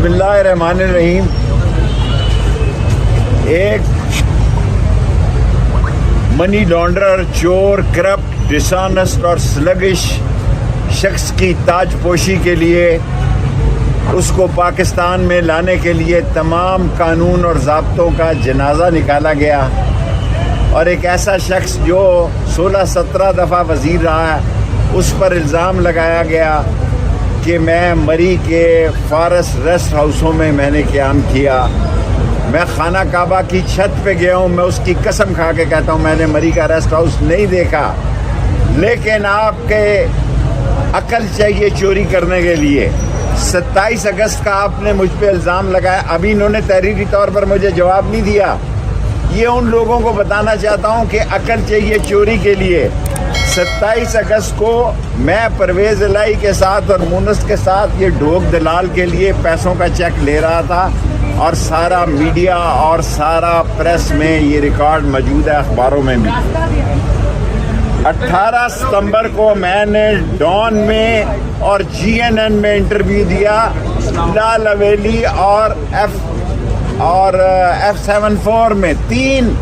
बिस्मिल्लाह रहमान रहीम। एक money launderer, चोर, corrupt, dishonest और स्लगिश शख्स की ताजपोशी के लिए उसको पाकिस्तान में लाने के लिए तमाम कानून और ज़ाब्तों का जनाजा निकाला गया और एक ऐसा शख्स जो 16-17 दफ़ा वज़ीर रहा है उस पर इल्ज़ाम लगाया गया कि मैं मरी के फारस रेस्ट हाउसों में मैंने क़याम किया। मैं खाना काबा की छत पे गया हूँ, मैं उसकी कसम खा के कहता हूँ मैंने मरी का रेस्ट हाउस नहीं देखा। लेकिन आपके अकल चाहिए चोरी करने के लिए। 27 अगस्त का आपने मुझ पे इल्ज़ाम लगाया, अभी इन्होंने तहरीरी तौर पर मुझे जवाब नहीं दिया। ये उन लोगों को बताना चाहता हूँ कि अकल चाहिए चोरी के लिए। 27 अगस्त को मैं परवेज़ इलाही के साथ और मुनस के साथ ये ढोक दलाल के लिए पैसों का चेक ले रहा था और सारा मीडिया और सारा प्रेस में ये रिकॉर्ड मौजूद है, अखबारों में भी। 18 सितंबर को मैंने डॉन में और GNN में इंटरव्यू दिया, लाल हवेली और F74 में 3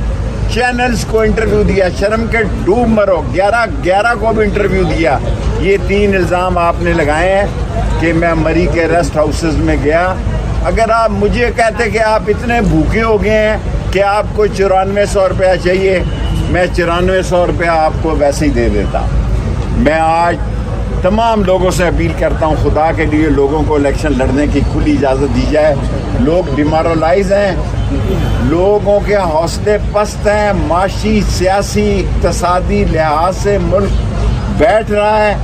चैनल्स को इंटरव्यू दिया। शर्म के डूब मरो। 11 को भी इंटरव्यू दिया। ये 3 इल्ज़ाम आपने लगाए हैं कि मैं मरी के रेस्ट हाउसेस में गया। अगर आप मुझे कहते कि आप इतने भूखे हो गए हैं कि आपको 9400 रुपया चाहिए, मैं 9400 रुपया आपको वैसे ही दे देता। मैं आज तमाम लोगों से अपील करता हूँ, खुदा के लिए लोगों को इलेक्शन लड़ने की खुली इजाज़त दी जाए। लोग डिमोरलाइज हैं, लोगों के हौसले पस्त हैं, माशी, सियासी, इक़्तिसादी लिहाज से मुल्क बैठ रहा है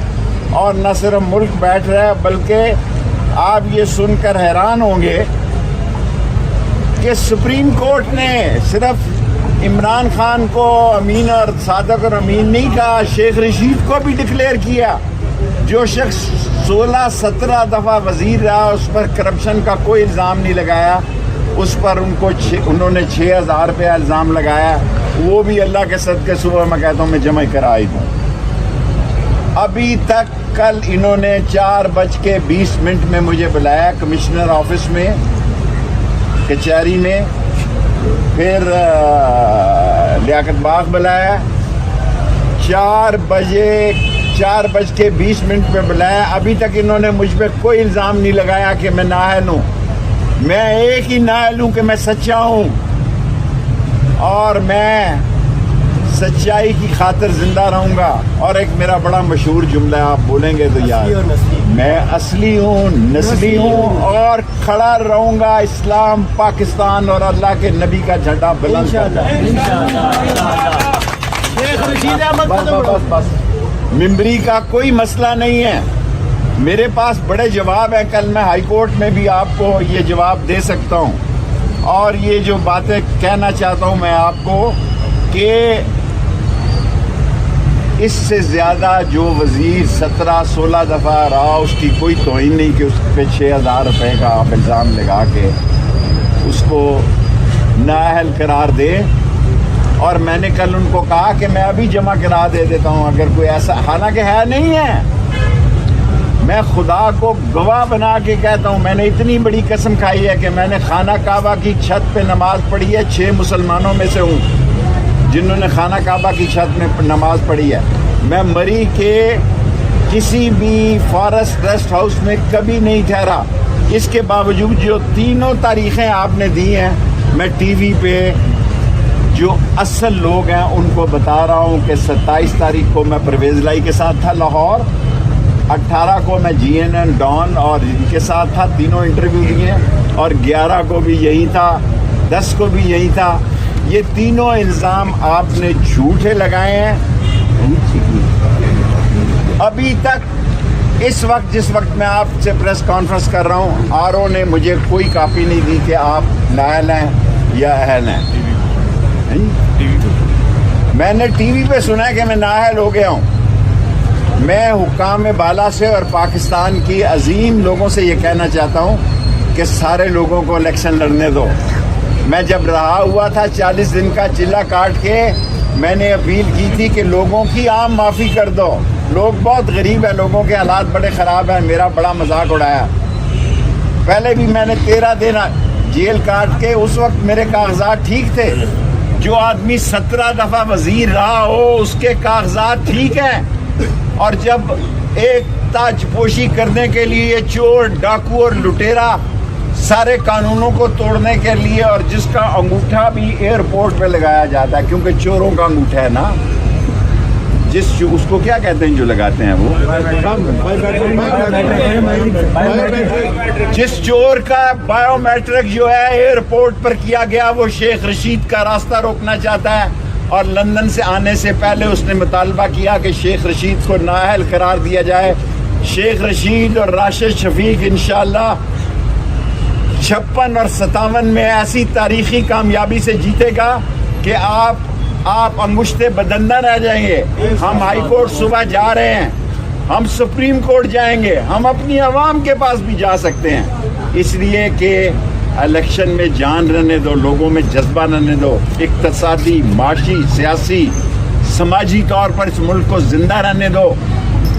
और न सिर्फ मुल्क बैठ रहा है बल्कि आप ये सुनकर हैरान होंगे कि सुप्रीम कोर्ट ने सिर्फ इमरान खान को अमीन और सादक और अमीन नहीं कहा, शेख रशीद को भी डिक्लेयर किया। जो शख्स 16-17 दफ़ा वज़ीर रहा उस पर करप्शन का कोई इल्ज़ाम नहीं लगाया, उस पर उन्होंने 6000 रुपया इल्ज़ाम लगाया। वो भी अल्लाह के सदके सुबह मैं कहता हूँ मैं जमा कराई दूँ। अभी तक कल इन्होंने 4:20 में मुझे बुलाया कमिश्नर ऑफिस में, कचहरी में, फिर लियाकत बाग बुलाया, 4:20 पे बुलाया। अभी तक इन्होंने मुझ पे कोई इल्ज़ाम नहीं लगाया कि मैं नाअहल हूँ। मैं एक ही नाअहल हूँ कि मैं सच्चा हूँ और मैं सच्चाई की खातिर ज़िंदा रहूँगा। और एक मेरा बड़ा मशहूर जुमला है, आप बोलेंगे तो यार, मैं असली हूँ, नस्ली हूँ और खड़ा रहूँगा इस्लाम, पाकिस्तान और अल्लाह के नबी का झंडा बुलंद बस। मिंबरी का कोई मसला नहीं है, मेरे पास बड़े जवाब हैं। कल मैं हाई कोर्ट में भी आपको ये जवाब दे सकता हूँ। और ये जो बातें कहना चाहता हूँ मैं आपको कि इससे ज़्यादा जो वज़ीर 17-16 दफ़ा रहा उसकी कोई तौहीन नहीं कि उस पर 6000 रुपये का आप इल्ज़ाम लगा के उसको नाअहल करार दे। और मैंने कल उनको कहा कि मैं अभी जमा करा दे देता हूँ अगर कोई ऐसा, हालांकि है नहीं है। मैं खुदा को गवाह बना के कहता हूँ, मैंने इतनी बड़ी कसम खाई है कि मैंने खाना काबा की छत पे नमाज़ पढ़ी है। 6 मुसलमानों में से हूँ जिन्होंने खाना काबा की छत में नमाज़ पढ़ी है। मैं मरी के किसी भी फॉरेस्ट रेस्ट हाउस में कभी नहीं ठहरा। इसके बावजूद जो 3 तारीखें आपने दी हैं, मैं टीवी पे जो असल लोग हैं उनको बता रहा हूँ कि 27 तारीख को मैं परवेज़ इलाही के साथ था लाहौर, 18 को मैं GNN, डॉन और इनके साथ था, तीनों इंटरव्यू दिए, और 11 को भी यही था, 10 को भी यही था। ये तीनों इल्ज़ाम आपने झूठे लगाए हैं। अभी तक इस वक्त जिस वक्त मैं आपसे प्रेस कॉन्फ्रेंस कर रहा हूँ, RO ने मुझे कोई कापी नहीं दी कि आप नाअहल हैं या अहल हैं। मैंने टीवी पे सुना है कि मैं नाअहल हो गया हूँ। मैं हुक्काम बाला से और पाकिस्तान की अजीम लोगों से ये कहना चाहता हूँ कि सारे लोगों को इलेक्शन लड़ने दो। मैं जब रहा हुआ था 40 दिन का चिल्ला काट के, मैंने अपील की थी कि लोगों की आम माफ़ी कर दो। लोग बहुत गरीब हैं, लोगों के हालात बड़े ख़राब हैं, मेरा बड़ा मजाक उड़ाया। پہلے بھی میں نے 13 دن جیل کاٹ کے اس وقت میرے کاغذات ٹھیک تھے. جو آدمی 17 دفعہ وزیر رہا ہو اس کے کاغذات ٹھیک ہیں, اور جب ایک تاج پوشی کرنے کے لیے چور ڈاکو اور لٹیرا سارے قانونوں کو توڑنے کے لیے, اور جس کا انگوٹھا بھی ایئرپورٹ پہ لگایا جاتا ہے کیونکہ چوروں کا انگوٹھا ہے نا, اس کو کیا کہتے ہیں جو لگاتے ہیں وہ, جس چور کا بایو میٹرک جو ہے ایئرپورٹ پر کیا گیا وہ شیخ رشید کا راستہ روکنا چاہتا ہے, اور لندن سے آنے سے پہلے اس نے مطالبہ کیا کہ شیخ رشید کو نااہل قرار دیا جائے. شیخ رشید اور راشد شفیق انشاءاللہ 56 اور 57 میں ایسی تاریخی کامیابی سے جیتے گا کہ آپ انگشتے بدندہ رہ جائیں گے. ہم ہائی کورٹ صبح جا رہے ہیں, ہم سپریم کورٹ جائیں گے, ہم اپنی عوام کے پاس بھی جا سکتے ہیں, اس لیے کہ الیکشن میں جان رہنے دو, لوگوں میں جذبہ رہنے دو, اقتصادی, معاشی, سیاسی, سماجی طور پر اس ملک کو زندہ رہنے دو.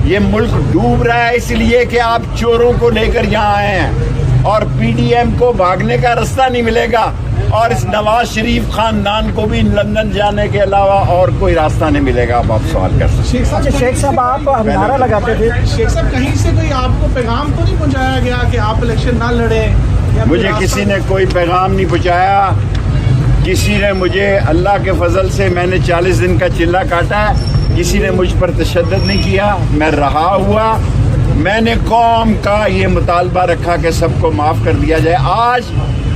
یہ ملک ڈوب رہا ہے اس لیے کہ آپ چوروں کو لے کر یہاں آئے ہیں, اور پی ڈی ایم کو بھاگنے کا راستہ نہیں ملے گا, اور اس نواز شریف خاندان کو بھی لندن جانے کے علاوہ اور کوئی راستہ نہیں ملے گا. آپ سوال کر سکتے ہیں. شیخ صاحب آپ نعرہ لگاتے تھے, شیخ صاحب کہیں سے کوئی آپ کو پیغام تو نہیں پہنچایا گیا کہ آپ الیکشن نہ لڑیں؟ مجھے کسی نے کوئی پیغام نہیں پہنچایا. کسی نے مجھے, اللہ کے فضل سے میں نے 40 دن کا چلہ کاٹا ہے, کسی نے مجھ پر تشدد نہیں کیا. میں رہا ہوا, میں نے قوم کا یہ مطالبہ رکھا کہ سب کو معاف کر دیا جائے. آج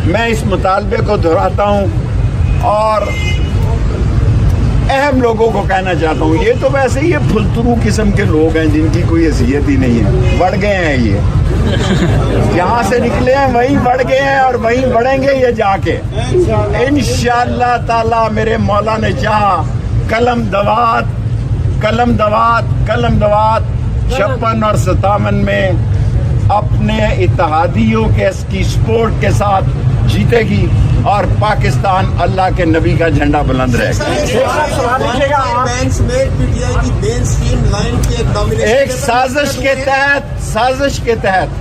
میں اس مطالبے کو دہراتا ہوں اور اہم لوگوں کو کہنا چاہتا ہوں, یہ تو ویسے ہی پھلترو قسم کے لوگ ہیں جن کی کوئی حیثیت ہی نہیں ہے, بڑھ گئے ہیں یہ, جہاں سے نکلے ہیں وہیں بڑھ گئے ہیں اور وہیں بڑھیں گے یہ جا کے انشاءاللہ تعالی. میرے مولا نے چاہا قلم دوات 56 اور 57 میں اپنے اتحادیوں کے کی سپورٹ کے ساتھ جیتے گی, اور پاکستان اللہ کے نبی کا جھنڈا بلند رہے گا. ایک سازش کے تحت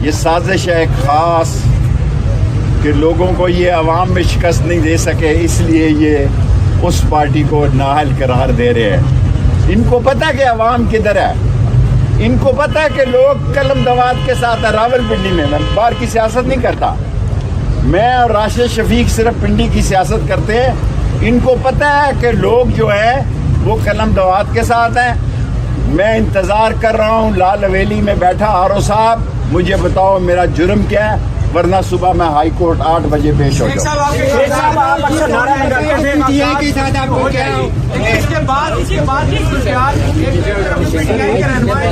یہ سازش ہے خاص کہ لوگوں کو یہ عوام میں شکست نہیں دے سکے, اس لیے یہ اس پارٹی کو نااہل قرار دے رہے ہیں. ان کو پتہ کہ عوام کدھر ہے, ان کو پتہ ہے کہ لوگ قلم دوات کے ساتھ ہیں. راولپنڈی میں باہر کی سیاست نہیں کرتا, میں اور راشد شفیق صرف پنڈی کی سیاست کرتے ہیں. ان کو پتہ ہے کہ لوگ جو ہیں وہ قلم دوات کے ساتھ ہیں. میں انتظار کر رہا ہوں لال حویلی میں بیٹھا, آرو صاحب مجھے بتاؤ میرا جرم کیا ہے, ورنہ صبح میں ہائی کورٹ 8 بجے پیش ہو جاؤں.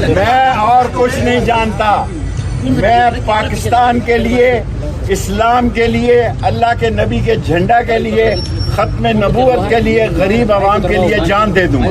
میں اور کچھ نہیں جانتا, میں پاکستان کے لیے, اسلام کے لیے, اللہ کے نبی کے جھنڈا کے لیے, ختم نبوت کے لیے, غریب عوام کے لیے جان دے دوں.